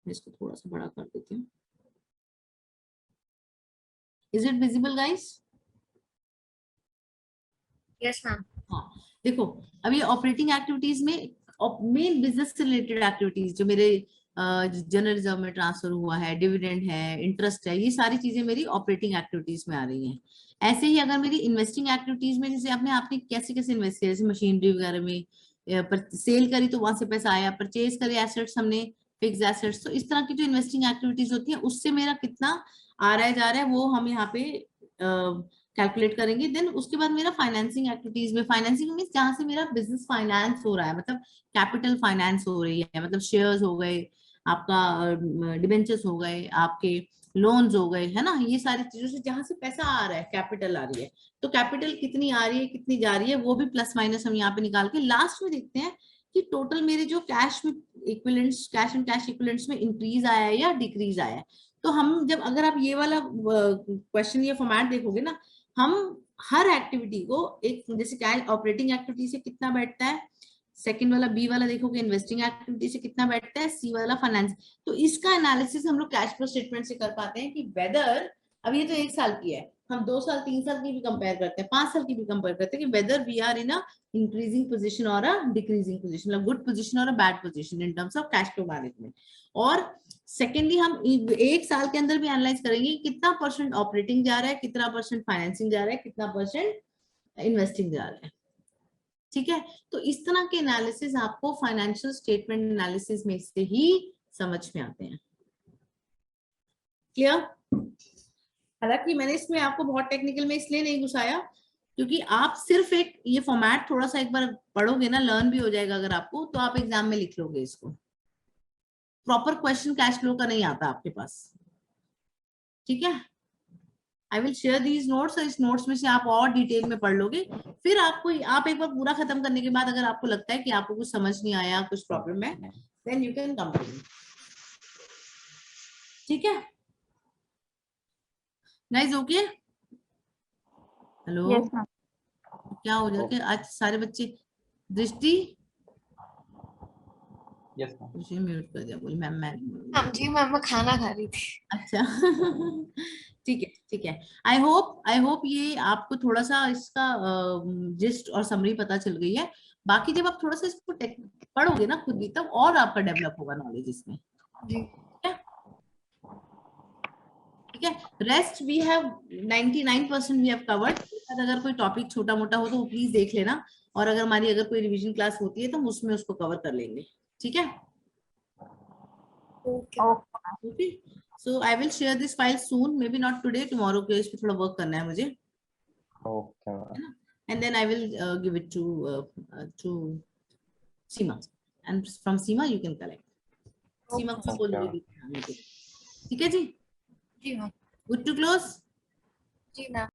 मैं इसको थोड़ा सा बड़ा कर देती हूँ। Is it visible guys? Yes ma'am. हाँ देखो, अब ये ऑपरेटिंग एक्टिविटीज में मेन बिजनेस से रिलेटेड एक्टिविटीज जो मेरे जनरल रिजर्व में ट्रांसफर हुआ है, डिविडेंड है, इंटरेस्ट है, ये सारी चीजें मेरी ऑपरेटिंग एक्टिविटीज में आ रही हैं। ऐसे ही अगर मेरी इन्वेस्टिंग एक्टिविटीज में, जैसे आपने कैसे कैसे इन्वेस्ट किया, जैसे मशीनरी वगैरह में सेल करी तो वहां से पैसा आया, परचेज करे एसेट्स हमने, फिक्स एसेट्स, तो इस तरह की जो इन्वेस्टिंग एक्टिविटीज होती है उससे मेरा कितना आ रहा है जा रहा है वो हम यहाँ पे कैलकुलेट करेंगे। देन उसके बाद मेरा फाइनेंसिंग एक्टिविटीज में, फाइनेंसिंग मींस जहां से मेरा बिजनेस फाइनेंस हो रहा है, मतलब कैपिटल फाइनेंस हो रही है, मतलब शेयर्स हो गए, आपका डिबेंचर्स हो गए, आपके लोन्स हो गए, है ना, ये सारी चीजों से जहां से पैसा आ रहा है, कैपिटल आ रही है, तो कैपिटल कितनी आ रही है, कितनी जा रही है, वो भी प्लस माइनस हम यहाँ पे निकाल के लास्ट में देखते हैं कि टोटल मेरे जो कैश में equivalents, cash and cash equivalents में इंक्रीज आया है या डिक्रीज आया है। तो हम जब अगर आप ये वाला क्वेश्चन ये फॉर्मेट देखोगे ना, हम हर एक्टिविटी को एक, जैसे कैश ऑपरेटिंग एक्टिविटी से कितना बैठता है, सेकंड वाला बी वाला देखोगे इन्वेस्टिंग एक्टिविटी से कितना बैठता है, सी वाला फाइनेंस, तो इसका एनालिसिस हम लोग कैश फ्लो स्टेटमेंट से कर पाते हैं कि वेदर, अब ये तो 1 साल की है, हम 2 साल 3 साल की भी कंपेयर करते हैं, 5 साल की भी कंपेयर करते हैं कि whether we are in a increasing position और a decreasing position, a good position और a bad position in terms of cash flow management. और सेकेंडली हम 1 साल के अंदर भी एनालाइज करेंगे कितना परसेंट ऑपरेटिंग जा रहा है, कितना परसेंट फाइनेंसिंग जा रहा है, कितना परसेंट इन्वेस्टिंग जा रहा है। ठीक है, तो इस तरह के एनालिसिस आपको फाइनेंशियल स्टेटमेंट एनालिसिस में से ही समझ में आते हैं। क्लियर? हालांकि मैंने इसमें आपको बहुत टेक्निकल में इसलिए नहीं घुसाया क्योंकि आप सिर्फ एक ये फॉर्मेट थोड़ा सा एक बार पढ़ोगे ना, लर्न भी हो जाएगा अगर आपको, तो आप एग्जाम में लिख लोगे इसको। प्रॉपर क्वेश्चन कैश फ्लो का नहीं आता आपके पास, ठीक है। I will share these notes, और इस नोट्स में से आप और डिटेल में पढ़ लोगे, फिर आपको, आप एक बार पूरा खत्म करने के बाद अगर आपको लगता है कि आपको कुछ समझ नहीं आया, कुछ प्रॉब्लम है, then you can come to me, ठीक है guys? Okay, hello, yes ma'am. क्या हो जाके आज सारे बच्चे, दृष्टि यस मैम। म्यूट कर दिया, बोली मैम मैं हाँ जी मैम, मैं खाना खा रही थी। अच्छा ठीक है ठीक है। आई होप ये आपको थोड़ा सा इसका जिस्ट और समरी पता चल गई है। बाकी जब आप थोड़ा सा इसको पढ़ोगे ना खुद भी, तब और आपका डेवलप होगा नॉलेज इसमें, जी ठीक है। Rest we have 99% we have covered. अगर कोई टॉपिक छोटा मोटा हो तो प्लीज देख लेना, और अगर हमारी अगर कोई रिवीजन क्लास होती है तो हम उसमें उसको कवर कर लेंगे, ठीक है। Okay. Okay, so I will share this file soon, maybe not today, tomorrow के इस पे थोड़ा वर्क करना है मुझे, Okay. है ना, and then I will give it to Seema, and from Seema you can collect. Seema को मैं बोल दूंगी, ठीक है जी? जी मैम। Good to close? जी मैम।